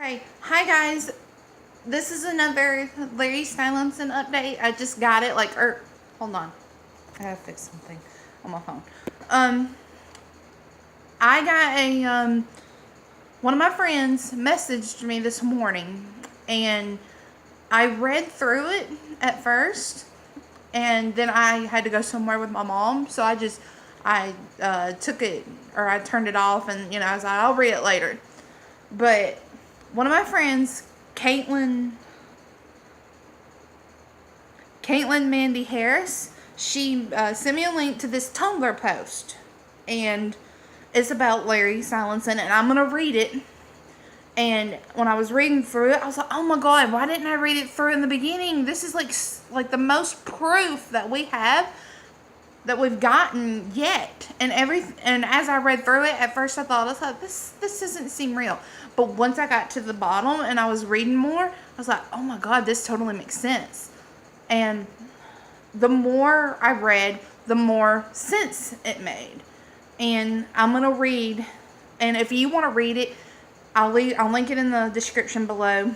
Hey, hi guys. This is another Larry Stylinson update. I just got it hold on. I gotta fix something on my phone. I got one of my friends messaged me this morning and I read through it at first and then I had to go somewhere with my mom, so I took it, or I turned it off, and I was like, I'll read it later. But one of my friends, Caitlin Mandy Harris, she sent me a link to this Tumblr post, and it's about Larry Stylinson, and I'm gonna read it. And when I was reading through it, I was like, "Oh my God, why didn't I read it through in the beginning? This is like the most proof that we have, that we've gotten yet." And as I read through it, at first I thought this doesn't seem real. But once I got to the bottom and I was reading more, I was like, "Oh my God, this totally makes sense." And the more I read, the more sense it made. And I'm gonna read, and if you want to read it, I'll link it in the description below.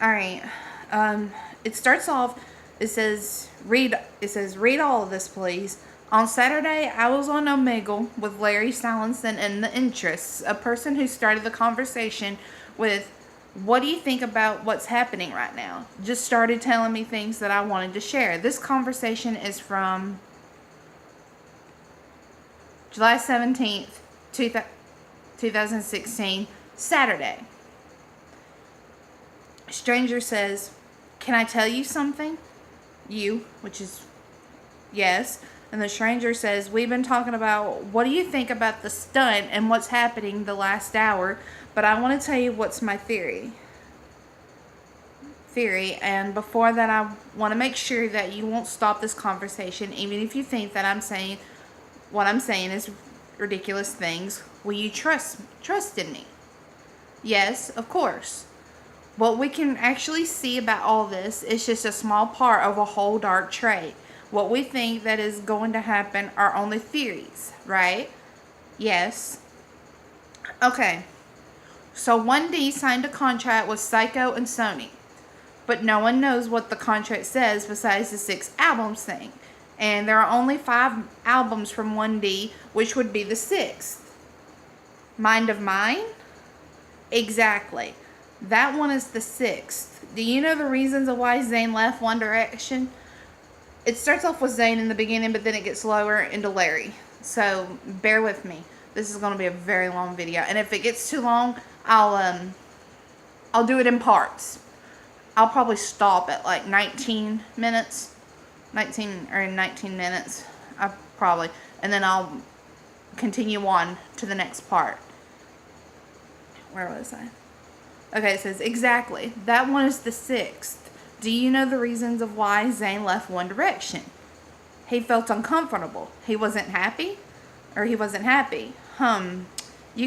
All right. It starts off. It says, read all of this, please. On Saturday, I was on Omegle with Larry Stylinson and the interests, a person who started the conversation with, "What do you think about what's happening right now?" Just started telling me things that I wanted to share. This conversation is from July 17th, 2016, Saturday. Stranger says, "Can I tell you something?" You, which is yes. And the stranger says, "We've been talking about what do you think about the stunt and what's happening the last hour, but I want to tell you what's my theory. And before that, I want to make sure that you won't stop this conversation, even if you think that what I'm saying is ridiculous things. Will you trust in me?" Yes, of course. What we can actually see about all this is just a small part of a whole dark trade. What we think that is going to happen are only theories, right? Yes. Okay. So 1D signed a contract with Psycho and Sony, but no one knows what the contract says besides the 6 albums thing. And there are only 5 albums from 1D, which would be the 6th. Mind of Mine? Exactly. That one is the 6th. Do you know the reasons of why Zayn left One Direction? It starts off with Zayn in the beginning, but then it gets lower into Larry. So bear with me. This is going to be a very long video, and if it gets too long, I'll do it in parts. I'll probably stop at like 19 minutes. 19 minutes. And then I'll continue on to the next part. Where was I? Okay, it says, exactly. That one is the 6th. Do you know the reasons of why Zayn left One Direction? He felt uncomfortable. He wasn't happy? You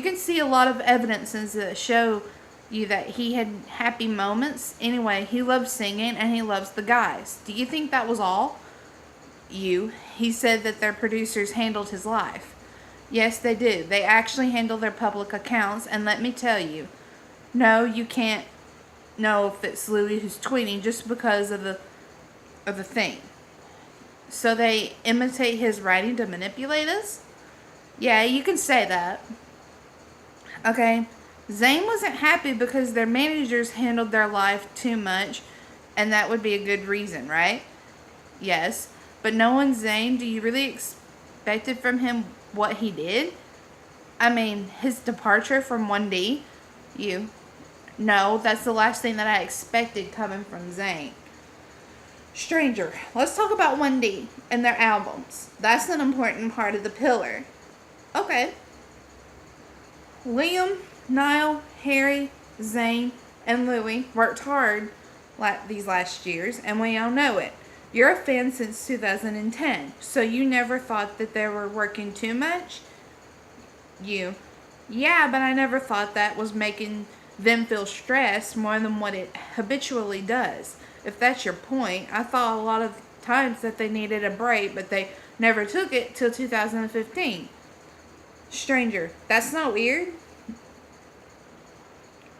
can see a lot of evidences that show you that he had happy moments. Anyway, he loves singing and he loves the guys. Do you think that was all? He said that their producers handled his life. Yes, they do. They actually handle their public accounts, and let me tell you, no, you can't know if it's Louis who's tweeting just because of the thing. So they imitate his writing to manipulate us? Yeah, you can say that. Okay. Zayn wasn't happy because their managers handled their life too much, and that would be a good reason, right? Yes. But knowing Zayn, do you really expect it from him what he did? I mean, his departure from 1D? No, that's the last thing that I expected coming from Zayn. Stranger, let's talk about 1D and their albums. That's an important part of the pillar. Okay. Liam, Niall, Harry, Zayn, and Louis worked hard these last years, and we all know it. You're a fan since 2010, so you never thought that they were working too much? Yeah, but I never thought that was making them feel stressed more than what it habitually does. If that's your point, I thought a lot of times that they needed a break, but they never took it till 2015. Stranger, that's not weird?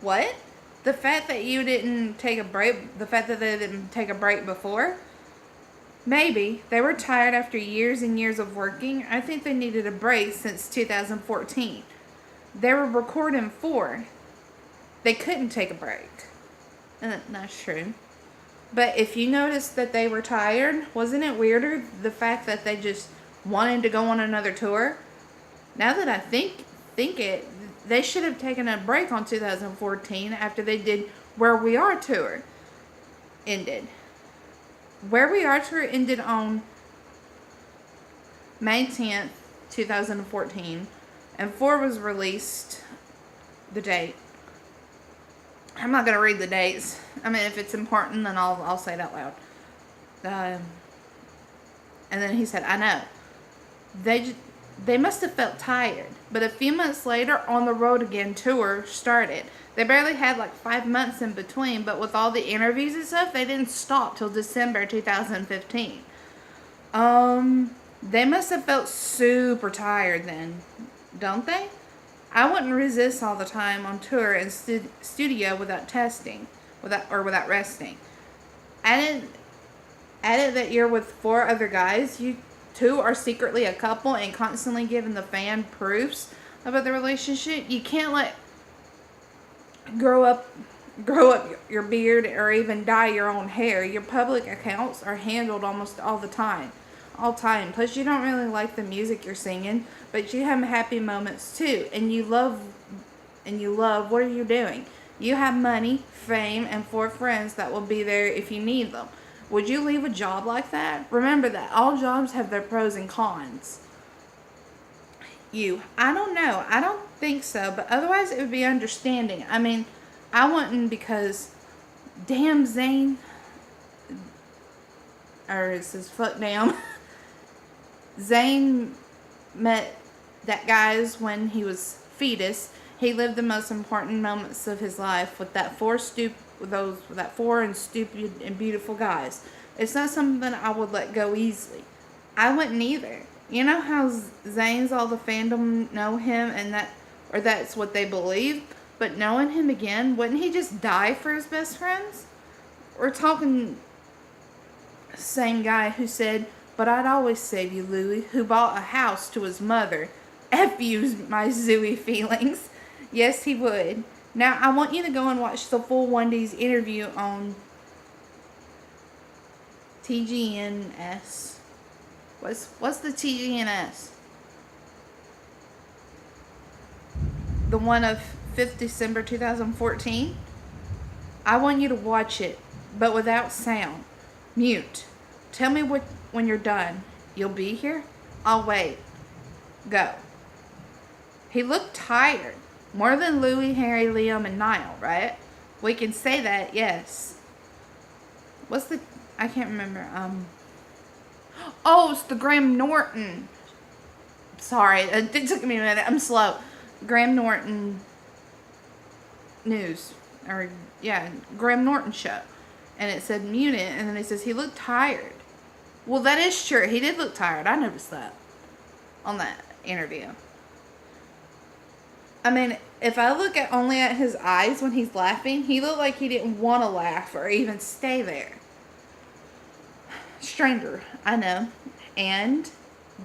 What? The fact that you didn't take a break, the fact that they didn't take a break before? Maybe. They were tired after years and years of working. I think they needed a break since 2014. They were recording 4. They couldn't take a break. And that's true. But if you noticed that they were tired, wasn't it weirder the fact that they just wanted to go on another tour? Now that I think it, they should have taken a break on 2014 after they did Where We Are tour ended. Where We Are tour ended on May 10th, 2014, and 4 was released, the date. I'm not going to read the dates. I mean, if it's important, then I'll say it out loud. And then he said, I know. They must have felt tired. But a few months later, On the Road Again tour started. They barely had like 5 months in between, but with all the interviews and stuff, they didn't stop till December 2015. They must have felt super tired then, don't they? I wouldn't resist all the time on tour and studio without testing, without resting. Added that you're with 4 other guys, you 2 are secretly a couple and constantly giving the fan proofs about the relationship. You can't let grow up your beard or even dye your own hair. Your public accounts are handled almost all time. Plus, you don't really like the music you're singing, but you have happy moments too, and you love. What are you doing? You have money, fame, and 4 friends that will be there if you need them. Would you leave a job like that? Remember that all jobs have their pros and cons. I don't know. I don't think so, but otherwise it would be understanding. I mean, I wouldn't, because damn Zayn, or it says fuck damn. Zayn met that guys when he was fetus. He lived the most important moments of his life with that 4 and stupid and beautiful guys. It's not something I would let go easily. I wouldn't either. You know how Zayn's all the fandom know him and that's what they believe? But knowing him again, wouldn't he just die for his best friends? We're talking same guy who said, but I'd always save you, Louie, who bought a house to his mother. F you, my Zooey feelings. Yes, he would. Now, I want you to go and watch the full Wendy's interview on TGNS. What's the TGNS? The one of 5th December 2014? I want you to watch it, but without sound. Mute. Tell me when you're done. You'll be here? I'll wait. Go. He looked tired. More than Louis, Harry, Liam, and Niall, right? We can say that, yes. I can't remember. Oh, it's the Graham Norton. Sorry, it took me a minute. I'm slow. Graham Norton news. Graham Norton show. And it said mute it, and then it says he looked tired. Well, that is true. He did look tired. I noticed that on that interview. I mean, if I look only at his eyes when he's laughing, he looked like he didn't want to laugh or even stay there. Stranger, I know. And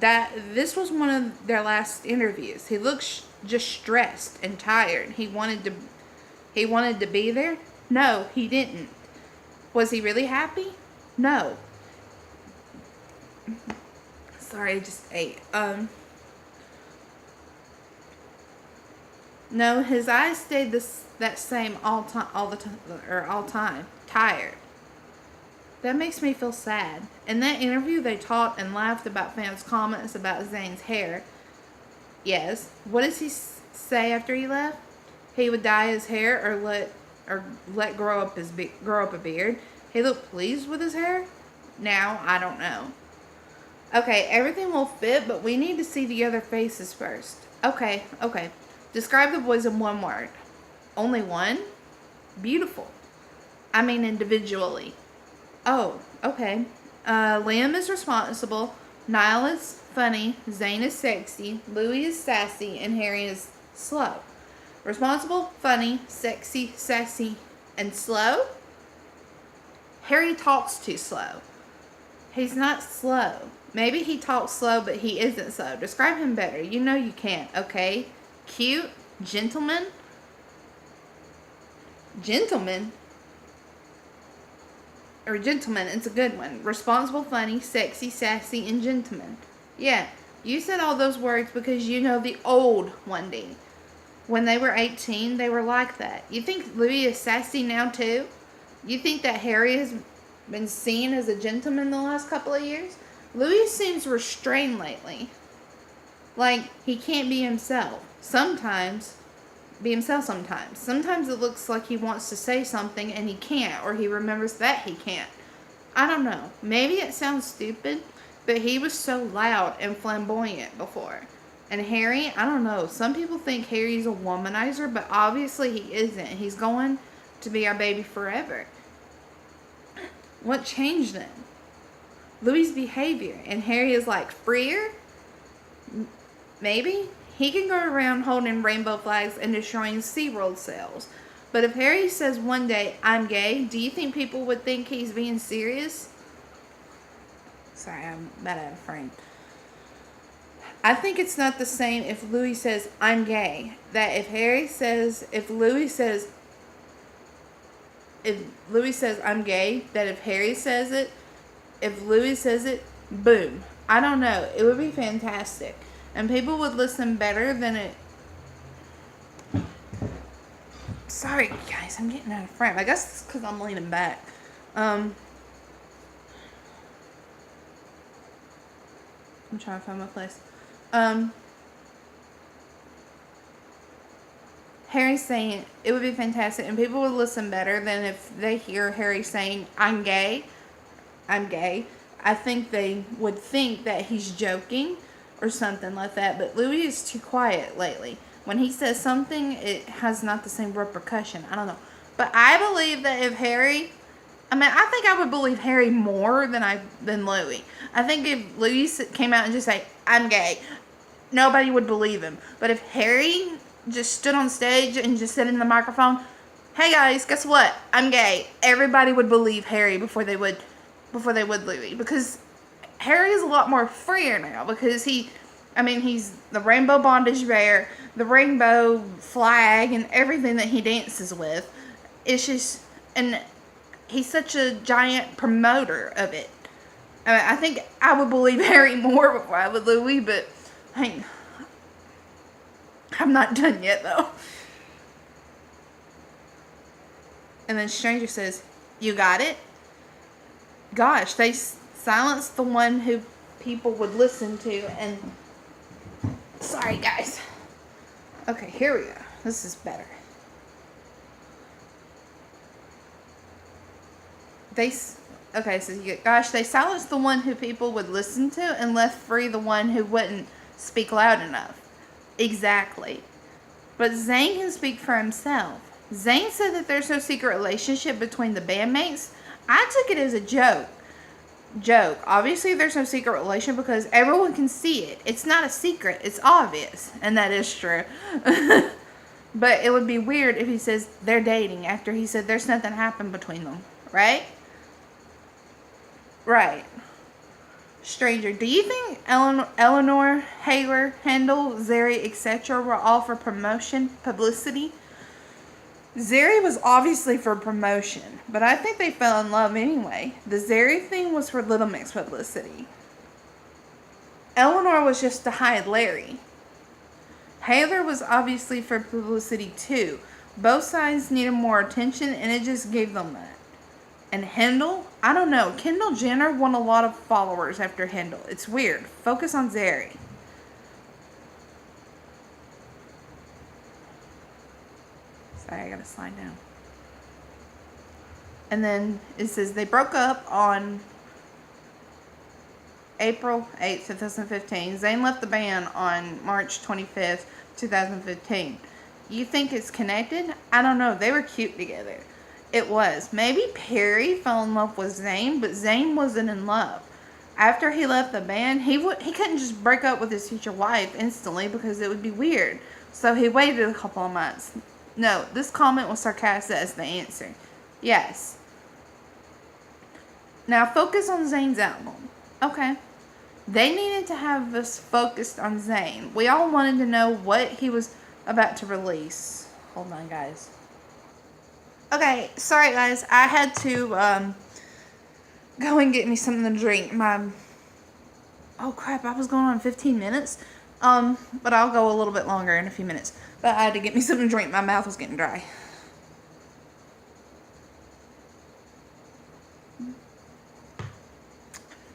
this was one of their last interviews. He looked just stressed and tired. He wanted to be there? No, he didn't. Was he really happy? No. Sorry, I just ate. No, his eyes stayed that same all time. Tired. That makes me feel sad. In that interview, they talked and laughed about fans' comments about Zayn's hair. Yes. What does he say after he left? He would dye his hair or let grow up a beard. He looked pleased with his hair. Now I don't know. Okay, everything will fit, but we need to see the other faces first. Okay. Describe the boys in one word. Only one? Beautiful. I mean individually. Oh, okay. Liam is responsible. Niall is funny. Zayn is sexy. Louis is sassy. And Harry is slow. Responsible, funny, sexy, sassy, and slow. Harry talks too slow. He's not slow. Maybe he talks slow, but he isn't slow. Describe him better. You know you can't, okay? Cute, gentleman. Gentleman? Or gentleman, it's a good one. Responsible, funny, sexy, sassy, and gentleman. Yeah, you said all those words because you know the old 1D. When they were 18, they were like that. You think Louis is sassy now too? You think that Harry has been seen as a gentleman the last couple of years? Louis seems restrained lately. Like, he can't be himself. Sometimes it looks like he wants to say something and he can't, or he remembers that he can't. I don't know. Maybe it sounds stupid, but he was so loud and flamboyant before. And Harry, I don't know. Some people think Harry's a womanizer, but obviously he isn't. He's going to be our baby forever. What changed him? Louis' behavior. And Harry is like freer? Maybe? He can go around holding rainbow flags and destroying SeaWorld sales. But if Harry says one day, I'm gay, do you think people would think he's being serious? Sorry, I'm about out of frame. I think it's not the same if Louis says, I'm gay. That if Louis says, I'm gay, that if Harry says it, if Louis says it, boom. I don't know. It would be fantastic. And people would listen better than it. Sorry, guys. I'm getting out of frame. I guess it's because I'm leaning back. I'm trying to find my place. Harry saying it would be fantastic. And people would listen better than if they hear Harry saying, I'm gay. I think they would think that he's joking or something like that. But Louis is too quiet lately. When he says something, it has not the same repercussion. I don't know. But I believe that if Harry... I think I would believe Harry more than Louis. I think if Louis came out and just said, I'm gay, nobody would believe him. But if Harry just stood on stage and just said in the microphone, hey guys, guess what? I'm gay. Everybody would believe Harry before they would Louis. Because Harry is a lot more freer now because he's the rainbow bondage bear, the rainbow flag, and everything that he dances with. It's just, and he's such a giant promoter of it. I think I would believe Harry more before I would Louis, but I'm not done yet though. And then Stranger says, you got it? Gosh, they silenced the one who people would listen to, and sorry guys. Okay, here we go. This is better. They silenced the one who people would listen to and left free the one who wouldn't speak loud enough. Exactly. But Zayn can speak for himself. Zayn said that there's no secret relationship between the bandmates. I took it as a joke. Obviously, there's no secret relation because everyone can see it. It's not a secret. It's obvious. And that is true. But it would be weird if he says they're dating after he said there's nothing happened between them. Right? Right. Stranger, do you think Eleanor, Haylor, Handel, Zeri, etc. were all for publicity? Zeri was obviously for promotion, but I think they fell in love anyway. The Zeri thing was for Little Mix publicity. Eleanor was just to hide Larry. Haylor was obviously for publicity too. Both sides needed more attention and it just gave them that. And Handel? I don't know. Kendall Jenner won a lot of followers after Handel. It's weird. Focus on Zeri. Sorry, I gotta slide down. And then it says they broke up on April 8th, 2015. Zayn left the band on March 25th, 2015. You think it's connected? I don't know. They were cute together. It was. Maybe Perry fell in love with Zayn, but Zayn wasn't in love. After he left the band, he couldn't just break up with his future wife instantly because it would be weird. So he waited a couple of months. No, this comment was sarcastic as the answer. Yes. Now focus on Zayn's album. Okay. They needed to have us focused on Zayn. We all wanted to know what he was about to release. Hold on, guys. Okay, sorry guys. I had to go and get me something to drink. Oh crap, I was going on 15 minutes. But I'll go a little bit longer in a few minutes. But I had to get me something to drink. My mouth was getting dry.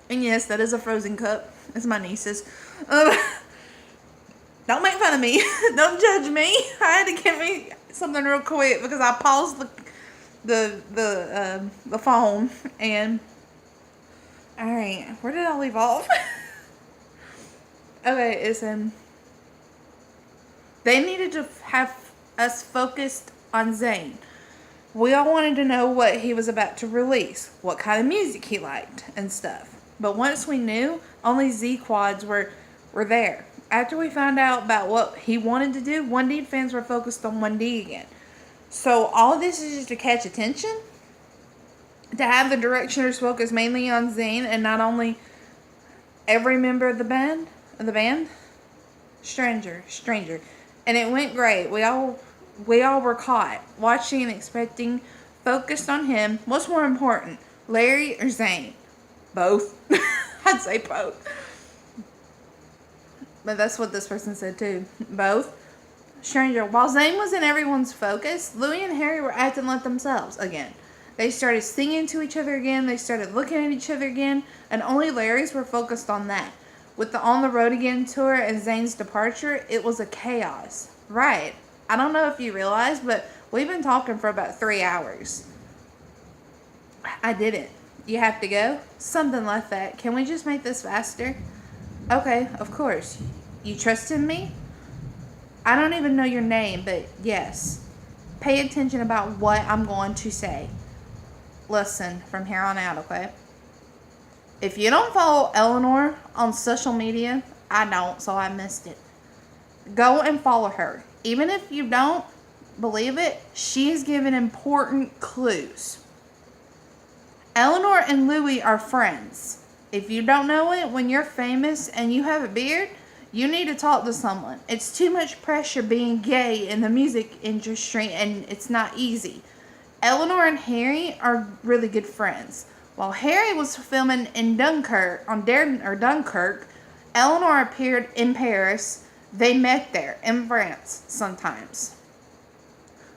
And yes, that is a frozen cup. It's my niece's. Don't make fun of me. Don't judge me. I had to get me something real quick because I paused the phone and. All right, where did I leave off? Okay, it's they needed to have us focused on Zayn. We all wanted to know what he was about to release, what kind of music he liked, and stuff. But once we knew, only Z quads were there. After we found out about what he wanted to do, 1D fans were focused on 1D again. So all this is just to catch attention? To have the directioners focus mainly on Zayn and not only every member of the band? Stranger. And it went great. We all were caught, watching and expecting, focused on him. What's more important, Larry or Zayn? Both. I'd say both. But that's what this person said too. Both. Stranger. While Zayn was in everyone's focus, Louis and Harry were acting like themselves again. They started singing to each other again. They started looking at each other again. And only Larry's were focused on that. With the On the Road Again tour and Zayn's departure, it was a chaos. Right. I don't know if you realize, but we've been talking for about 3 hours. I didn't. You have to go? Something like that. Can we just make this faster? Okay, of course. You trust in me? I don't even know your name, but yes. Pay attention about what I'm going to say. Listen, from here on out, okay? If you don't follow Eleanor on social media, I don't, so I missed it. Go and follow her. Even if you don't believe it, she's given important clues. Eleanor and Louis are friends. If you don't know it, when you're famous and you have a beard, you need to talk to someone. It's too much pressure being gay in the music industry, and it's not easy. Eleanor and Harry are really good friends. While Harry was filming in Dunkirk, Eleanor appeared in Paris. They met there in France sometimes.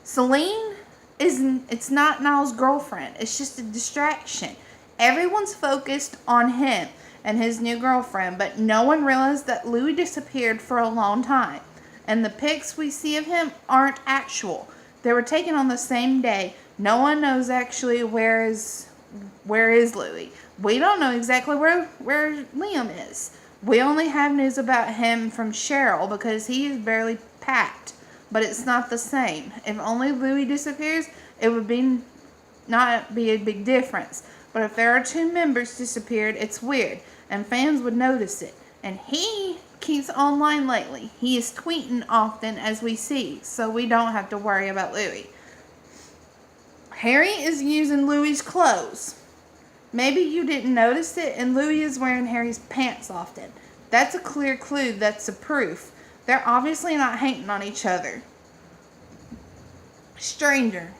Celine it's not Niall's girlfriend. It's just a distraction. Everyone's focused on him and his new girlfriend, but no one realized that Louis disappeared for a long time. And the pics we see of him aren't actual. They were taken on the same day. No one knows actually where is Louis. We don't know exactly where Liam is. We only have news about him from Cheryl because he is barely packed. But it's not the same. If only Louis disappears, it would not be a big difference. But if there are two members disappeared, it's weird. And fans would notice it. And he keeps online lately. He is tweeting often as we see. So we don't have to worry about Louis. Harry is using Louis's clothes. Maybe you didn't notice it, and Louis is wearing Harry's pants often. That's a clear clue. That's a proof. They're obviously not hating on each other. Stranger.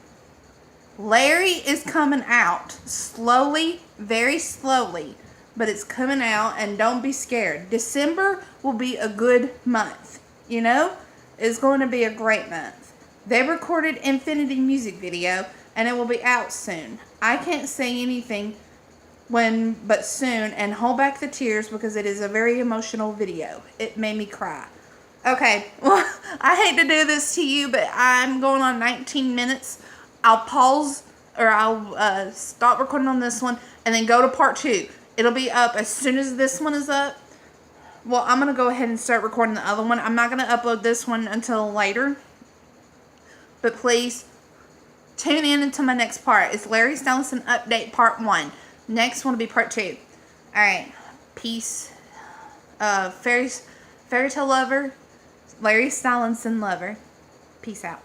Larry is coming out. Slowly, very slowly. But it's coming out, and don't be scared. December will be a good month. You know? It's going to be a great month. They recorded Infinity music video, and it will be out soon. I can't say anything but soon, and hold back the tears because it is a very emotional video. It made me cry. Okay, well, I hate to do this to you, but I'm going on 19 minutes. I'll pause, or I'll stop recording on this one, and then go to part 2. It'll be up as soon as this one is up. Well, I'm going to go ahead and start recording the other one. I'm not going to upload this one until later. But please, tune in until my next part. It's Larry Stylinson Update Part 1. Next one will be Part 2. Alright, peace. Fairy Tale Lover. Larry Stylinson lover. Peace out.